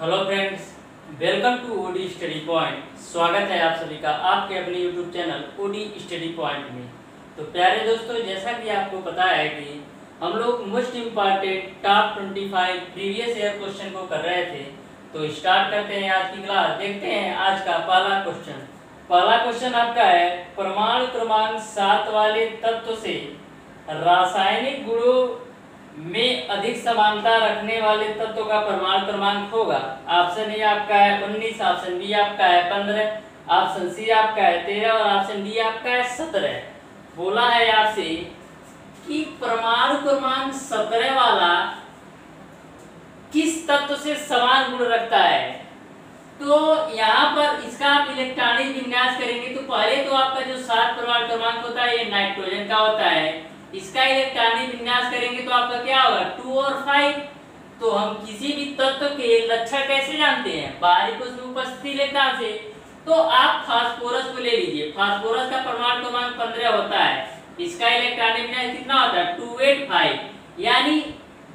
Hello friends, welcome to OD study point. स्वागत है आप सभी का आपके अपने YouTube channel OD study point में। तो प्यारे दोस्तों, जैसा कि आपको पता है कि हम लोग most important top 25 previous year question को कर रहे थे। तो स्टार्ट करते हैं आज की क्लास। देखते हैं आज का पहला क्वेश्चन। पहला क्वेश्चन आपका है, परमाणु क्रमांक 7 वाले तत्व से रासायनिक गुणों में अधिक समानता रखने वाले तत्व का परमाणु क्रमांक होगा। ऑप्शन ए आपका है 19, ऑप्शन बी आपका है 15, ऑप्शन सी आपका है 13 और ऑप्शन डी आपका है 17। बोला है आपसे कि परमाणु क्रमांक 17 वाला किस तत्व से समान गुण रखता है। तो यहाँ पर इसका आप इलेक्ट्रॉनिक विन्यास करेंगे तो पहले तो आपका जो 7 परमाणु क्रमांक होता है ये नाइट्रोजन का होता है। इसका इलेक्ट्रॉनिक विन्यास करेंगे तो आपका क्या होगा 2 और 5। तो हम किसी भी तत्व के लक्षण कैसे जानते हैं, बाहरी उसमें उपस्थिति इलेक्ट्रॉन से। तो आप फास्फोरस को ले लीजिए। फास्फोरस का परमाणु क्रमांक 15 होता है। इसका इलेक्ट्रॉनिक विन्यास कितना होता है 285। यानी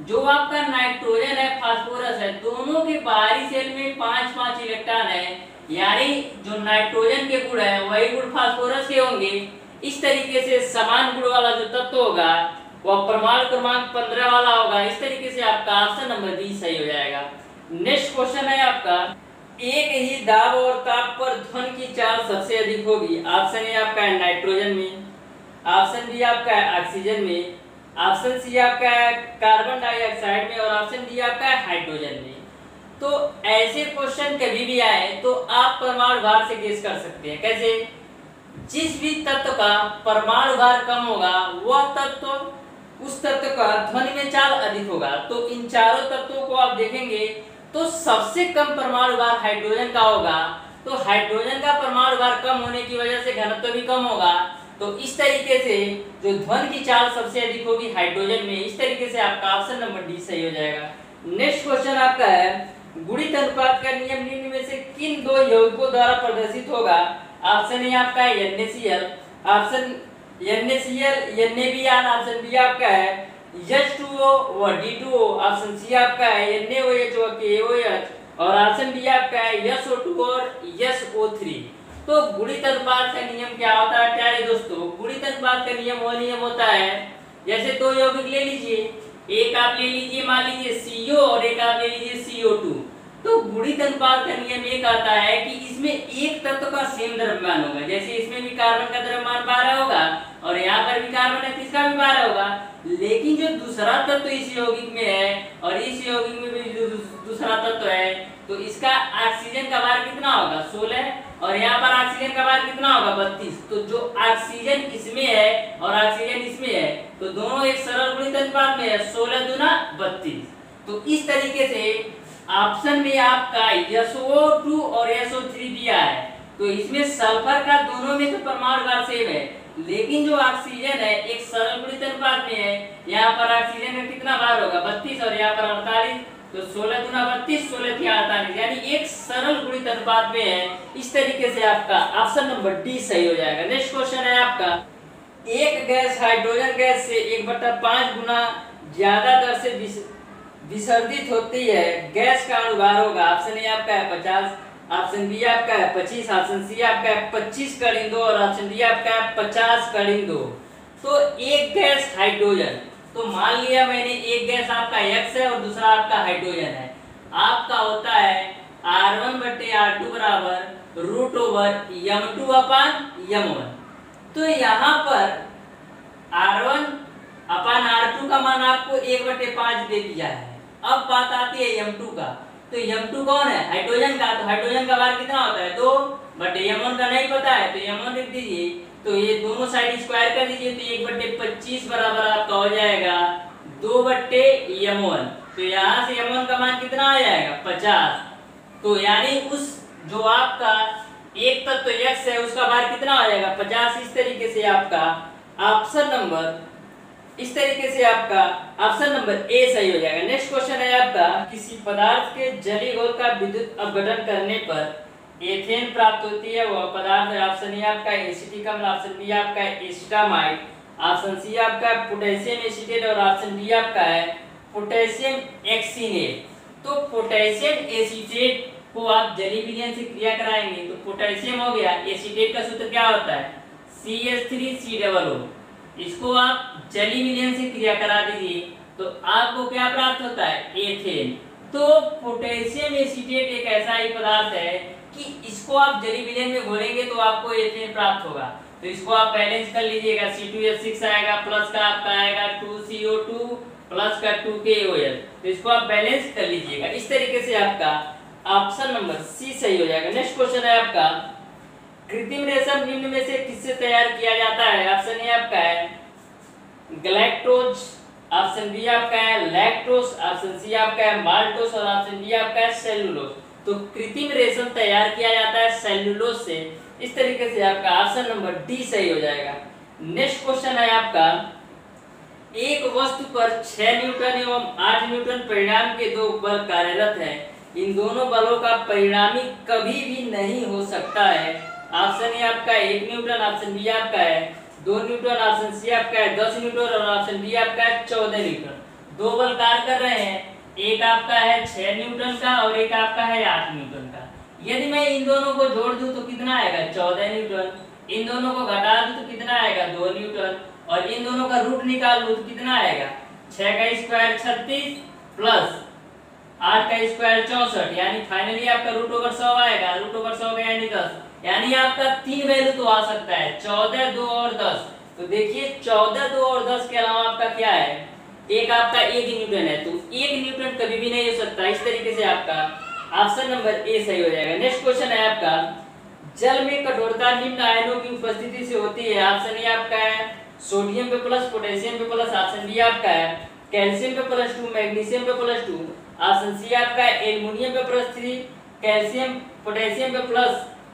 जो आपका नाइट्रोजन है फास्फोरस है, दोनों के बाहरी सेल में 5-5 इलेक्ट्रॉन है। यानी जो नाइट्रोजन के गुण है वही गुण फास्फोरस के होंगे। इस तरीके से समान गुण वाला जो तत्व होगा वह परमाणु क्रमांक 15 वाला होगा। इस तरीके से आपका ऑप्शन नंबर बी सही हो जाएगा। नेक्स्ट क्वेश्चन है आपका, एक ही दाब और ताप पर ध्वन की चाल सबसे अधिक होगी। ऑप्शन ए आपका है नाइट्रोजन में, ऑप्शन बी आपका है ऑक्सीजन में, ऑप्शन सी आपका है कार्बन डाइऑक्साइड में और ऑप्शन डी आपका है हाइड्रोजन में। तो ऐसे क्वेश्चन कभी भी आए तो आप परमाणु भार से गेस कर सकते हैं। कैसे? जिस भी तत्व का परमाणु भार कम होगा वह तत्व उस तत्व का ध्वनि में चाल अधिक होगा। तो इन चारों तत्वों को आप देखेंगे तो सबसे कम परमाणु भार हाइड्रोजन का होगा। तो हाइड्रोजन का परमाणु भार कम होने की वजह से घनत्व भी कम होगा। तो इस तरीके से जो ध्वनि की चाल सबसे अधिक होगी हाइड्रोजन में। इस तरीके से आपका ऑप्शन नंबर डी सही हो जाएगा। नेक्स्ट क्वेश्चन आपका है, गुणित अनुपात का नियम निम्न में से किन दो यौगिकों द्वारा प्रदर्शित होगा। ऑप्शन ए आपका है NaCl, option NaCl NaBr, option B आपका है H2O व D2O, ऑप्शन सी आपका है NaOH व KOH और ऑप्शन बी आपका है SO2 और SO3। तो गुणित अनुपात का नियम क्या होता है प्यारे दोस्तों? गुणित अनुपात का नियम वह नियम होता है, जैसे दो यौगिक ले लीजिए, एक आप ले लीजिए मान लीजिए CO और एक आप ले लीजिए CO2। तो गुणित अनुपात का नियम एक आता है कि इसमें एक तत्व का सेम द्रव्यमान होगा। जैसे इसमें भी कार्बन का द्रव्यमान 12 होगा और यहाँ पर भी कार्बन है तो इसका भी 12 होगा। लेकिन जो दूसरा तत्व इस यौगिक में है और इस यौगिक में भी जो दूसरा तत्व है तो इसका ऑक्सीजन का भार कितना होगा 16 और यहाँ पर ऑक्सीजन का भार कितना होगा 32। तो जो ऑक्सीजन इसमें है और ऑक्सीजन इसमें है तो दोनों एक सरल गुणित अनुपात में है 16 दूना 32। तो इस तरीके से ऑप्शन में आपका SO2 और SO3 दिया है। तो इसमें सल्फर का दोनों में तो परमाणु भार सेम है, लेकिन जो ऑक्सीजन है एक सरल गुणित अनुपात में है। यहाँ पर ऑक्सीजन का कितना भार होगा 32 और यहाँ पर 48। तो 16 दूना 32, 16 थी 48, यानी एक सरल गुणित अनुपात में है। इस तरीके से आपका ऑप्शन नंबर डी सही हो जाएगा। नेक्स्ट क्वेश्चन है आपका, एक गैस हाइड्रोजन गैस से 1/5 गुना ज्यादा दर से विसर्जित होती है, गैस का अनुभार होगा। ऑप्शन ए आपका है 50, ऑप्शन बी आपका है 25, ऑप्शन सी आपका है 25 कड़िन 2 और ऑप्शन डी आपका है 50 कड़िन 2। तो एक गैस हाइड्रोजन, तो मान लिया मैंने एक गैस आपका X है और दूसरा आपका हाइड्रोजन है। आपका होता है R1/R2 बराबर √M2/M1। तो यहाँ पर R1/R2 का मान आपको 1/5 दे दिया है। अब बात आती है M2 का। तो M2 कौन है? हाइड्रोजन का। तो हाइड्रोजन का भार कितना होता है 2, बट M1 का नहीं पता है तो M1 लिख दीजिए। तो ये दोनों साइड स्क्वायर कर दीजिए तो 1/25 बराबर आपका हो जाएगा 2/M1। तो यहाँ से M1 का मान कितना आ जाएगा 50। तो यानी उस जो आपका एक तत्व X है उसका भार कितना हो जाएगा 50। इस तरीके से आपका ऑप्शन नंबर ए सही हो जाएगा। नेक्स्ट क्वेश्चन है आपका, किसी पदार्थ के जलीय घोल का विद्युत अपघटन करने पर एथेन प्राप्त होती है वह पदार्थ है। ऑप्शन ए आपका एसिटिक अम्ल, ऑप्शन बी आपका है एसिटामाइड, ऑप्शन सी आपका है पोटेशियम एसिटेट और ऑप्शन डी आपका है पोटेशियम एक्सिनेट। तो पोटेशियम एसीटेट को आप जलीय विलयन से क्रिया कराएंगे तो पोटेशियम हो गया, एसीटेट का सूत्र क्या होता है CH3COO। इसको आप जलीय विलयन से क्रिया करा दीजिए तो आपको क्या प्राप्त होता है एथेन। तो पोटेशियम एसीटेट एक ऐसा ही पदार्थ है कि इसको आप जलीय विलयन में घोलेंगे तो आपको एथेन प्राप्त होगा। तो इसको आप बैलेंस कर लीजिएगा, C2H6 आएगा, प्लस का आपका आएगा 2CO2 प्लस का 2KOL। तो इसको आप बैलेंस कर लीजिएगा। इस तरीके से आपका ऑप्शन नंबर सी सही हो जाएगा। नेक्स्ट क्वेश्चन है आपका, कृत्रिम रेशम निम्न में से किससे तैयार किया जाता है? ऑप्शन ए आपका है गैलेक्टोज, ऑप्शन बी आपका है लैक्टोज, ऑप्शन सी आपका है माल्टोज और ऑप्शन डी आपका है सेलुलोज। तो कृत्रिम रेशम तैयार किया जाता है सेलुलोज से। इस तरीके से आपका ऑप्शन नंबर डी सही हो जाएगा। नेक्स्ट क्वेश्चन है आपका, एक वस्तु पर 6 न्यूटन एवं 8 न्यूटन परिणाम के दो बल कार्यरत है। इन दोनों बलों का परिणामी कभी भी नहीं हो सकता है। ऑप्शन ए आपका 1 न्यूटन, ऑप्शन बी आपका है 2 न्यूटन, ऑप्शन सी आपका है 10 न्यूटन और ऑप्शन डी आपका है 14 न्यूटन। दो बल कार्य कर रहे हैं, एक आपका है 6 न्यूटन का और एक आपका है 8 न्यूटन का। यदि मैं इन दोनों को जोड़ दूं तो कितना आएगा 14 न्यूटन, इन दोनों को घटा दूं तो कितना आएगा 2 न्यूटन और इन दोनों का रूट निकाल लूं तो कितना आएगा 6 का स्क्वायर 36 प्लस 8 का स्क्वायर 64, यानी फाइनली आपका रूट ओवर 100 आएगा। रूट ओवर 100 का यानी 10, यानी आपका 3 वैल्यू तो आ सकता है 14, 2 और 10। तो देखिए 14, 2 और 10 के अलावा आपका क्या है, एक आपका 1 न्यूटन है। तो 1 न्यूटन कभी भी नहीं हो सकता। इस तरीके से आपका ऑप्शन नंबर ए सही हो जाएगा। नेक्स्ट क्वेश्चन है आपका, जल में कठोरता निम्न आयनों की उपस्थिति से होती है। ऑप्शन ए आपका है सोडियम पे प्लस, पोटेशियम पे प्लस, ऑप्शन बी आपका है कैल्शियम पे +2, मैग्नीशियम पे +2, ऑप्शन सी आपका है एल्युमिनियम पे +3, कैल्शियम पोटेशियम पे प्लस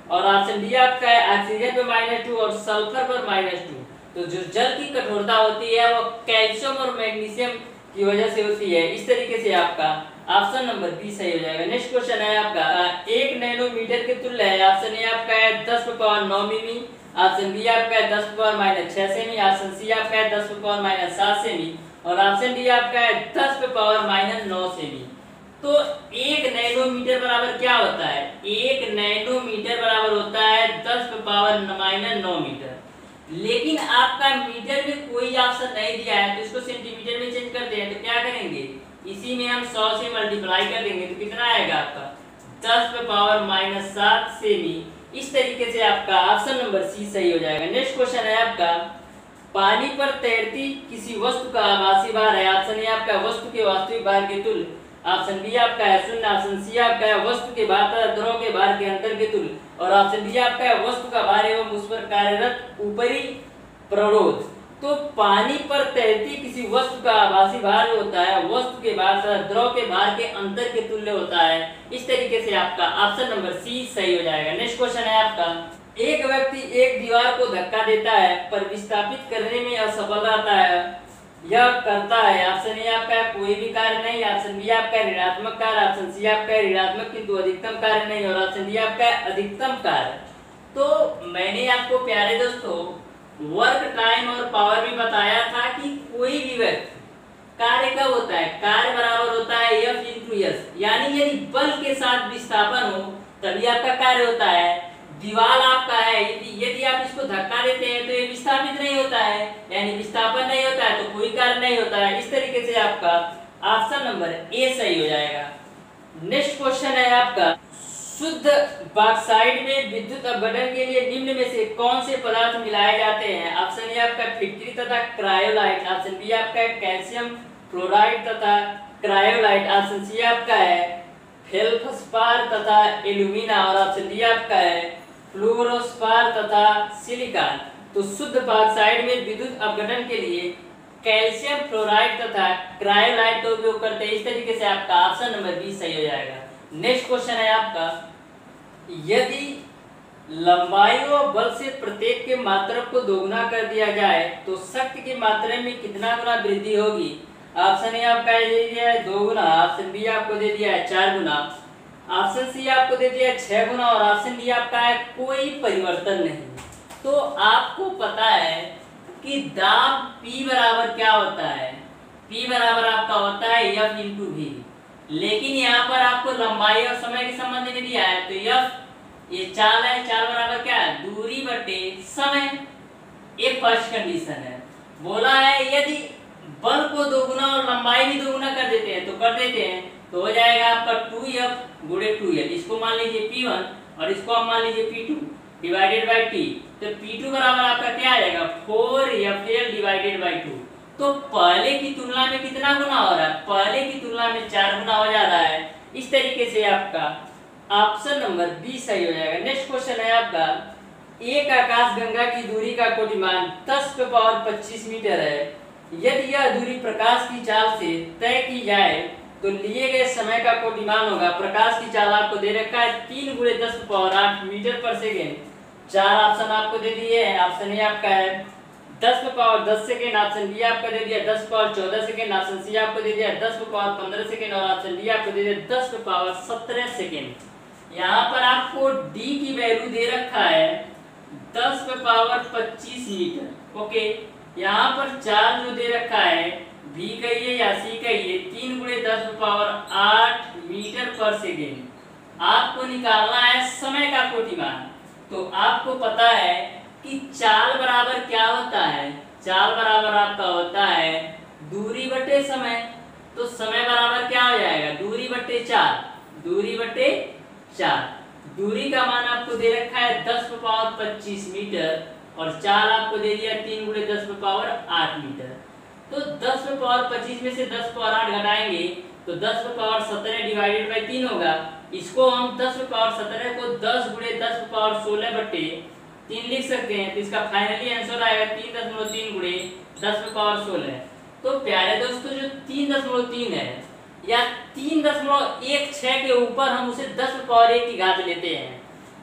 और ऑप्शन डी आपका है ऑक्सीजन पे -2 और सल्फर पर -2। तो जो जल की कठोरता होती है वो कैल्शियम और मैग्नीशियम की वजह से होती है। इस तरीके से आपका ऑप्शन नंबर बी सही हो जाएगा। नेक्स्ट क्वेश्चन है आपका, 1 नैनोमीटर के तुल्य है। ऑप्शन ए आपका है 10⁻9 मिमी, ऑप्शन बी आपका है 10⁻6 सेमी, ऑप्शन सी आपका है 10⁻7 सेमी और ऑप्शन डी आपका है 10⁻9 सेमी। तो 1 नैनोमीटर बराबर क्या होता है? 1 नैनोमीटर बराबर होता है 10⁻9 मीटर। लेकिन आपका मीटर में कोई ऑप्शन नहीं दिया है तो इसको सेंटीमीटर में चेंज करते हैं। तो क्या करेंगे, इसी में हम 100 से मल्टीप्लाई कर देंगे तो कितना आएगा आपका 10⁻7 सेमी। इस तरीके से आपका ऑप्शन नंबर सी सही हो जाएगा। नेक्स्ट क्वेश्चन है आपका, पानी पर तैरती किसी वस्तु का आभासी भार है। ऑप्शन ए आपका वस्तु के वास्तविक भार के तुल्य, ऑप्शन बी आपका है 0, ऑप्शन सी आपका है वस्तु के भार तथा द्रव के भार के अंतर के तुल्य और ऑप्शन डी आपका है वस्तु का भार एवं उस पर कार्यरत ऊपरी प्ररोध। तो पानी पर तैरती किसी वस्तु का आभासी भार जो होता है वस्तु के भार तथा द्रव के भार के अंतर के तुल्य होता है। इस तरीके से आपका ऑप्शन नंबर सी सही हो जाएगा। नेक्स्ट क्वेश्चन है आपका, एक व्यक्ति एक दीवार को धक्का देता है पर विस्थापित करने में असफल रहता है, यह करता है। ऑप्शन ए आपका कोई भी कार्य नहीं, ऑप्शन बी आपका ऋणात्मक कार्य, ऑप्शन सी आपका ऋणात्मक किंतु अधिकतम कार्य नहीं और ऑप्शन डी आपका अधिकतम कार्य। तो मैंने आपको प्यारे दोस्तों वर्क टाइम और पावर भी बताया था कि कोई भी व्यक्ति कार्य कब होता है, कार्य बराबर होता है F × S, यानी यदि बल के साथ विस्थापन हो तभी आपका कार्य होता है। दीवार आपका है, यदि आप इसको धक्का देते हैं तो ये विस्थापित नहीं होता है, यानी विस्थापन नहीं होता है तो कोई कार्य नहीं होता है। इस तरीके से आपका ऑप्शन नंबर ए सही हो जाएगा। नेक्स्ट क्वेश्चन है आपका, शुद्ध बॉक्साइट में विद्युत अपघटन के लिए निम्न में से कौन से पदार्थ मिलाए जाते हैं? ऑप्शन ए आपका फिटकरी तथा क्रायोलाइट, ऑप्शन बी आपका है कैल्शियम फ्लोराइड तथा क्रायोलाइट, ऑप्शन सी आपका है फेल्डस्पार तथा एल्यूमिना और ऑप्शन डी आपका है फ्लोरोस्पार तथा सिलिकॉन। तो शुद्ध बॉक्साइट में विद्युत अपघटन के लिए कैल्शियम फ्लोराइड तथा क्रायोलाइट का उपयोग करते हैं। इस तरीके से आपका ऑप्शन नंबर बी सही हो जाएगा। नेक्स्ट क्वेश्चन है आपका, यदि लंबाई और बल से प्रत्येक के मात्रक को दोगुना कर दिया जाए तो शक्ति की मात्रा में कितना गुना वृद्धि होगी? ऑप्शन ए आपका दे दिया है 2 गुना, ऑप्शन बी आपको दे दिया है 4 गुना, ऑप्शन सी आपको दे दिया है 6 गुना और ऑप्शन डी आपका है कोई परिवर्तन नहीं। तो आपको पता है कि दाब P बराबर क्या होता है? P बराबर आपका होता है F × V। लेकिन यहाँ पर आपको लंबाई और समय के संबंध में दिया है, तो ये चाल है, चाल बराबर क्या है, दूरी बटे समय। ये फर्स्ट कंडीशन है। बोला है यदि बल को दोगुना और लंबाई भी दोगुना कर देते हैं, तो कर देते हैं, तो हो जाएगा आपका 2f गुणे 2l। इसको मान लीजिए p1 और इसको आप मान लीजिए p2 डिवाइडेड बाई t। तो p2 बराबर आपका क्या आ जाएगा, 4fl डिवाइडेड बाई 2। तो पहले की तुलना में कितना गुना हो रहा है, पहले की तुलना में 4 गुना हो जा रहा है। इस तरीके से आपका ऑप्शन नंबर बी सही हो जाएगा। नेक्स्ट क्वेश्चन है आपका, एक आकाशगंगा की दूरी का कोटिमान 10⁻25 मीटर है। यदि यह दूरी प्रकाश की चाल से तय की जाए तो लिए गए समय का कोटिमान होगा। प्रकाश की चाल आपको दे रखा है 3 × 10⁸ मीटर पर सेकेंड। 4 ऑप्शन आपको दे दिए हैं। ऑप्शन ए आपका है 10⁻10 सेकेंड, ऑप्शन बी आपका दे दिया 10⁻14 सेकेंड, ऑप्शन सी आपको दे दिया 10⁻15 सेकेंड और ऑप्शन डी आपको दे दिया 10⁻17 सेकेंड। यहाँ पर आपको डी की वैल्यू दे रखा है 10⁻25 मीटर। ओके, यहाँ पर चार जो दे रखा है बी कहिए या सी कहिए 3 × 10⁸ मीटर पर सेकेंड। आपको निकालना है समय का कोटिमान। तो आपको पता है कि चाल बराबर क्या होता है, चाल बराबर आपका होता है दूरी बटे समय। तो समय बराबर क्या हो जाएगा, दूरी बटे 4, दूरी बटे 4। दूरी का मान आपको दे रखा है 10⁻25 मीटर और चाल आपको दे दिया 3 × 10⁸ मीटर। तो 10⁻25 में से 10⁻8 घटाएंगे तो 10⁻17 डिवाइडेड बाई 3 होगा। इसको हम 10⁻17 को 10 × 10⁻16 बटे 3 लिख सकते हैं। तो इसका फाइनली आंसर आएगा 3.3 × 10⁻16। तो प्यारे दोस्तों, जो 3.3 है या 3.16 के ऊपर हम उसे 10⁻1 की घात लेते हैं।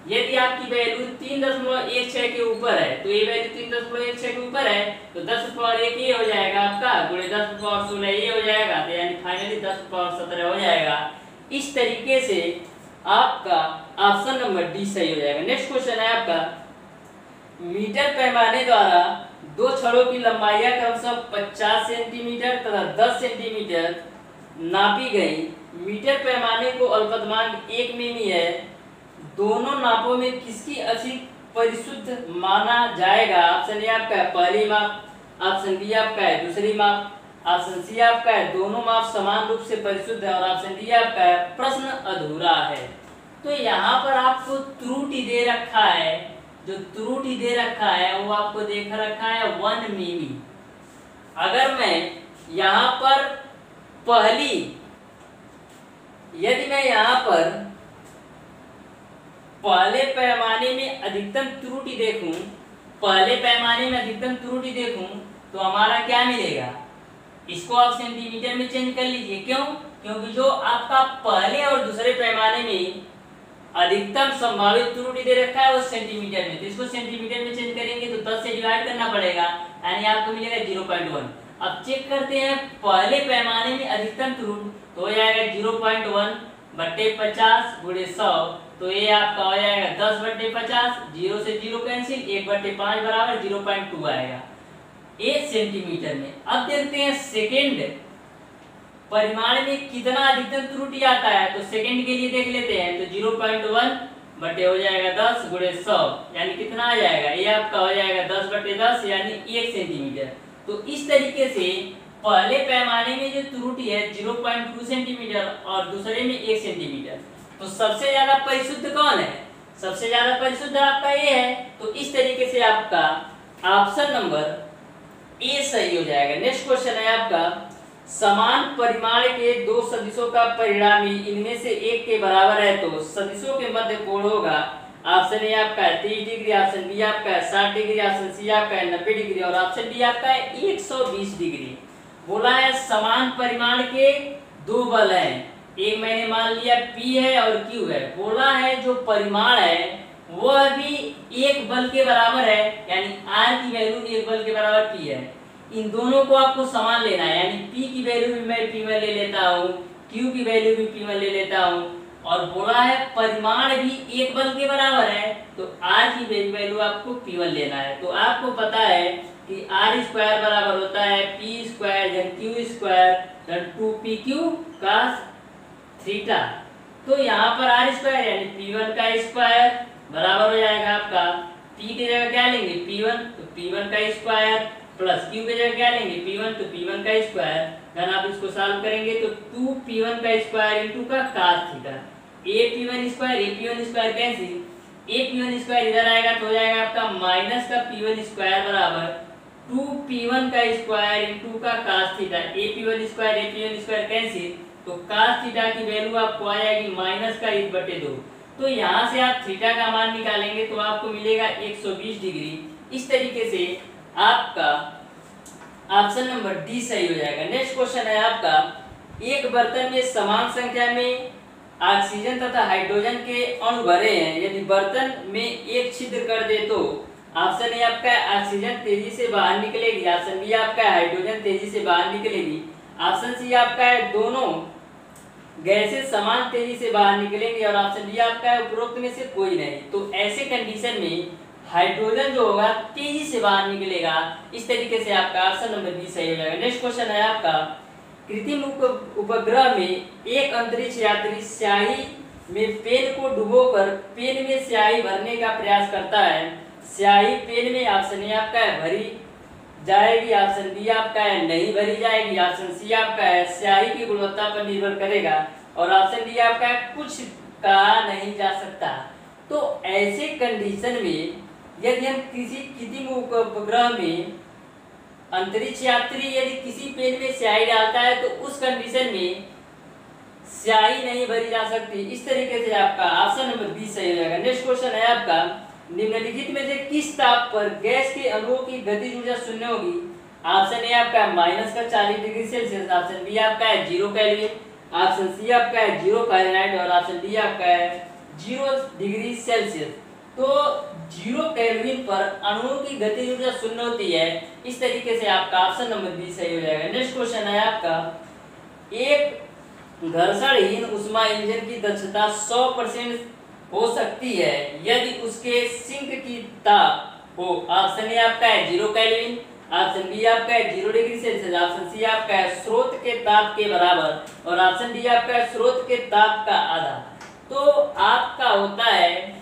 यदि आपकी वैल्यू 3.16 के ऊपर है तो ये वैल्यू 3.16 के ऊपर है तो 10⁻1 ये हो जाएगा आपका गुणे 10⁻16 ये हो जाएगा, तो यानी फाइनली 10⁻17 हो जाएगा। इस तरीके से आपका ऑप्शन नंबर डी सही हो जाएगा। नेक्स्ट क्वेश्चन है आपका, मीटर पैमाने द्वारा दो छड़ों की लंबाई क्रमशः 50 सेंटीमीटर तथा 10 सेंटीमीटर नापी गई। मीटर पैमाने को अल्पतमांक 1 मिमी है। दोनों नापों में किसकी अधिक परिशुद्ध माना जाएगा। ऑप्शन ए आपका है पहली माप, ऑप्शन बी आपका है दूसरी माप, ऑप्शन सी आपका है दोनों माप समान रूप से परिशुद्ध है और ऑप्शन डी आपका है प्रश्न अधूरा है। तो यहाँ पर आपको त्रुटि दे रखा है, जो त्रुटि दे रखा है वो आपको देख रखा है 1 मिमी। अगर मैं यहाँ पर पहली, यदि मैं यहाँ पर पहले पैमाने में अधिकतम त्रुटि देखूं, पहले पैमाने में अधिकतम त्रुटि देखूं तो हमारा क्या मिलेगा, इसको आप सेंटीमीटर में चेंज कर लीजिए। क्यों? क्योंकि जो आपका पहले और दूसरे पैमाने में अधिकतम संभावित त्रुटि दे रखा है वो सेंटीमीटर में, तो इसको सेंटीमीटर में चेंज करेंगे तो 10 से डिवाइड करना पड़ेगा, यानी आपको मिलेगा 0.1। अब चेक करते हैं पहले पैमाने में अधिकतम त्रुटि, तो हो जाएगा 0.1 बटे 50 गुणे 100, तो ये आपका हो जाएगा 10 बटे 50, 0 से 0 कैंसिल, 1 बटे 5 बराबर 0.2 आएगा ये सेंटीमीटर में। अब देखते हैं सेकेंड परिमाण में कितना अधिकतम त्रुटि आता है, तो सेकेंड के लिए देख लेते हैं। तो 0.1 बटे हो जाएगा 10 गुणे 100, यानी कितना आ जाएगा, ये आपका हो जाएगा 10 बटे 10 यानी 1 सेंटीमीटर। तो इस तरीके से पहले पैमाने में जो त्रुटि है 0.2 सेंटीमीटर और दूसरे में 1 सेंटीमीटर। तो सबसे ज्यादा परिशुद्ध कौन है, सबसे ज्यादा परिशुद्ध आपका ये है। तो इस तरीके से आपका ऑप्शन नंबर ए सही हो जाएगा। नेक्स्ट क्वेश्चन है आपका, समान परिमाण के दो सदिशों का परिणामी इनमें से एक के बराबर है तो सदिशों के मध्य कोण होगा। ऑप्शन ए आपका है 30 डिग्री, ऑप्शन बी आपका है 60 डिग्री, ऑप्शन सी आपका है 90 डिग्री और ऑप्शन डी आपका है 120 डिग्री। बोला है समान परिमाण के दो बल हैं, एक मैंने मान लिया P है और Q है। बोला है जो परिमाण है वह भी एक बल के बराबर है, यानी R की वैल्यू एक बल के बराबर P है। इन दोनों को आपको समान लेना है, यानी P की वैल्यू भी मैं P1 ले लेता हूँ, Q की वैल्यू भी P1 ले लेता हूँ। और बोला है परिमाण भी एक बल के बराबर है तो R की वैल्यू आपको P1 लेना है। तो आपको पता है कि R स्क्वायर बराबर होता है P स्क्वायर धन Q स्क्वायर धन 2PQ का थीटा। तो यहाँ पर आर स्क्वायर यानी P1 का स्क्वायर बराबर हो जाएगा आपका P की जगह क्या लेंगे P1, तो P1 का स्क्वायर प्लस Q की जगह क्या लेंगे P1, तो P1 का स्क्वायर। अगर आप इसको सॉल्व करेंगे तो 2P1 का स्क्वायर इनटू का cos theta, AP1 square cancel, AP1 square इधर आएगा तो हो जाएगा आपका माइनस का P1 स्क्वायर बराबर 2P1 का स्क्वायर इनटू का cos theta, AP1 square cancel, तो cos थीटा की वैल्यू आपको आ जाएगी माइनस का 1/2। तो यहाँ से आप थीटा का मान निकालेंगे तो आपको मिलेगा 120 डिग्री। इस तरीके से आपका ऑप्शन नंबर डी सही हो जाएगा। नेक्स्ट क्वेश्चन है आपका, एक बर्तन में समान संख्या में ऑक्सीजन तथा हाइड्रोजन के अणु भरे हैं, यदि बर्तन में एक छिद्र कर दे तो ऑप्शन ए आपका ऑक्सीजन तेजी से बाहर निकलेगी, ऑप्शन बी आपका हाइड्रोजन तेजी से बाहर निकलेगी, ऑप्शन सी आपका है दोनों गैसें समान तेजी से बाहर निकलेंगे और ऑप्शन डी आपका है उपरोक्त में से कोई नहीं। तो ऐसे कंडीशन में हाइड्रोजन जो होगा तेजी से बाहर निकलेगा। इस तरीके से आपका ऑप्शन नंबर बी सही हो जाएगा। नेक्स्ट क्वेश्चन है आपका, कृत्रिम उपग्रह में एक अंतरिक्ष यात्री स्याही में पेन को डुबोकर पेन में स्याही भरने का प्रयास करता है। स्याही पेन में ऑप्शन ए आपका है भरी जाएगी, ऑप्शन बी आपका है नहीं भरी जाएगी, ऑप्शन सी आपका है स्याही की गुणवत्ता पर निर्भर करेगा और ऑप्शन डी आपका है कुछ कहा नहीं जा सकता। तो ऐसे कंडीशन में यदि हम किसी कृत्रिम उपग्रह में अंतरिक्ष यात्री यदि किसी पेन में स्याही डालता है तो उस कंडीशन में स्याही नहीं भरी जा सकती। इस तरीके से आपका ऑप्शन नंबर बी सही हो जाएगा। नेक्स्ट क्वेश्चन है आपका, निम्नलिखित में से किस ताप पर गैस के अणुओं की गतिज ऊर्जा शून्य होगी। ऑप्शन ए आपका है माइनस का 40 डिग्री सेल्सियस, ऑप्शन बी आपका है 0 केल्विन, ऑप्शन सी आपका है 0 फ़ारेनहाइट और ऑप्शन डी आपका है 0 डिग्री सेल्सियस। तो 0 केल्विन पर अणुओं की गतिज ऊर्जा शून्य होती है। इस तरीके से आपका ऑप्शन नंबर बी सही हो जाएगा। नेक्स्ट क्वेश्चन है आपका, एक घर्षणहीन ऊष्मा इंजन की दक्षता 100% हो सकती है यदि उसके सिंक की ताप हो। ऑप्शन ए आपका है 0 केल्विन, ऑप्शन बी आपका है 0 डिग्री सेल्सियस, ऑप्शन सी आपका है स्रोत के ताप के बराबर और ऑप्शन डी आपका है स्रोत के ताप का आधा। तो आपका होता है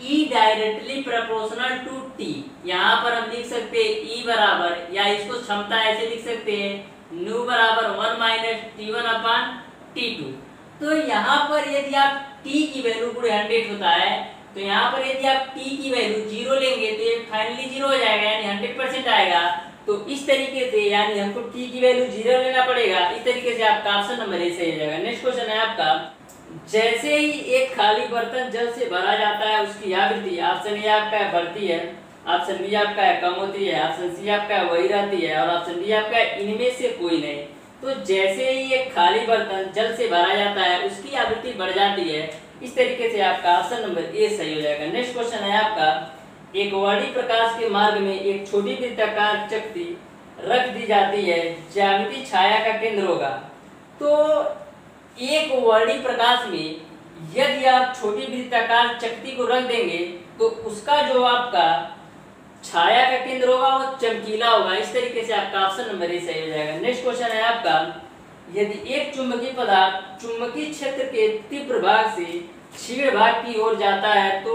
E directly proportional to T। यहाँ पर हम लिख सकते हैं E बराबर, या इसको क्षमता ऐसे लिख सकते हैं न्यू बराबर 1 माइनस T1/T2। तो यहाँ पर यदि आप T की वैल्यू पूरे 100 होता है तो यहाँ पर यदि आप T की वैल्यू 0 लेंगे तो ये फाइनली 0 हो जाएगा यानी 100% आएगा। तो इस तरीके से यानी हमको T की वैल्यू 0 लेना पड़ेगा। इस तरीके से आपका ऑप्शन नंबर ए सही हो जाएगा। नेक्स्ट क्वेश्चन है आपका, जैसे ही एक खाली बर्तन जल से भरा जाता है उसकी आवृत्ति ऑप्शन ए आपका है बढ़ती है, ऑप्शन बी आपका है कम होती है, ऑप्शन सी आपका है वही रहती है और ऑप्शन डी आपका है इनमें से कोई नहीं। तो जैसे ही एक खाली बर्तन जल से भरा जाता है उसकी आवृत्ति बढ़ जाती है। इस तरीके से आपका ऑप्शन नंबर ए सही हो जाएगा। नेक्स्ट क्वेश्चन है आपका, एक वर्णी प्रकाश के मार्ग में एक छोटी वृत्ताकार चकती रख दी जाती है, ज्यामितीय छाया का केंद्र होगा। तो एक वर्णी प्रकाश में यदि आप छोटी वृत्ताकार चकती को रख देंगे तो उसका जो आपका छाया का केंद्र होगा वो चमकीला होगा। इस तरीके से आपका ऑप्शन नंबर ए सही हो जाएगा। नेक्स्ट क्वेश्चन है आपका, यदि एक चुंबकीय पदार्थ चुंबकीय क्षेत्र के तीव्र भाग से क्षीण भाग की ओर जाता है तो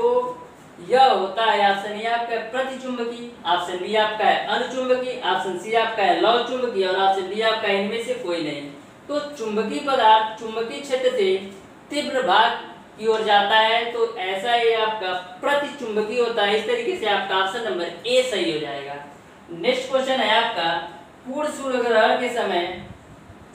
यह होता है ऑप्शन ए आपका प्रतिचुंबकीय, ऑप्शन बी आपका है अनुचुंबकीय, ऑप्शन सी आपका है लव चुंबकीय और ऑप्शन डी आपका इनमें से कोई नहीं। तो चुंबकीय पदार्थ चुंबकीय क्षेत्र से तीव्र भाग की ओर जाता है तो ऐसा ये आपका प्रतिचुंबकीय होता है। इस तरीके से आपका ऑप्शन नंबर ए सही हो जाएगा। नेक्स्ट क्वेश्चन है आपका, पूर्ण सूर्य ग्रहण के समय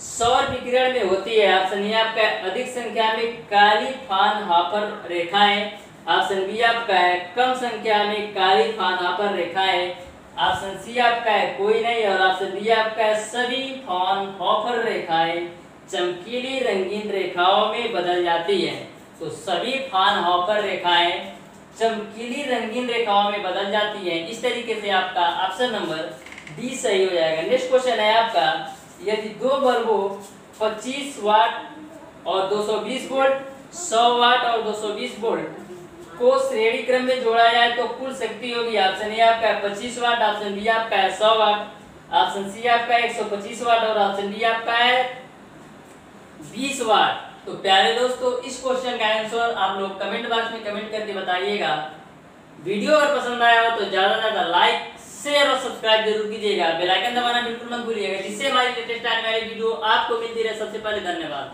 सौर विकिरण में होती है। ऑप्शन ए आपका अधिक संख्या में काली फ्राउनहोफर रेखाएं, ऑप्शन बी आपका है कम संख्या में काली फ्राउनहोफर रेखाएं, ऑप्शन सी आपका है कोई नहीं और ऑप्शन डी आपका है सभी फ्राउनहोफर रेखाएं चमकीली रंगीन रेखाओं में बदल जाती हैं। तो सभी फ्राउनहोफर रेखाएं चमकीली रंगीन रेखाओं में बदल जाती हैं। इस तरीके से आपका ऑप्शन नंबर डी सही हो जाएगा। नेक्स्ट क्वेश्चन है आपका, यदि दो बल्बों 25 वाट और 220 वोल्ट, 100 वाट और 220 वोल्ट को श्रेणी क्रम में जोड़ा जाए तो कुल शक्ति होगी। ऑप्शन ए आपका है 25 वाट, ऑप्शन बी आपका है 100 वाट, ऑप्शन सी आपका है 125 वाट और ऑप्शन डी आपका है 20 वाट। तो प्यारे दोस्तों, इस क्वेश्चन का आंसर आप लोग कमेंट बॉक्स में कमेंट करके बताइएगा। वीडियो अगर पसंद आया हो तो ज़्यादा से ज़्यादा लाइक, शेयर और सब्सक्राइब जरूर कीजिएगा। बेल आइकन दबाना बिल्कुल मत भूलिएगा, जिससे हमारी लेटेस्ट आने वाली वीडियो आपको मिलती रहे सबसे पहले। धन्यवाद।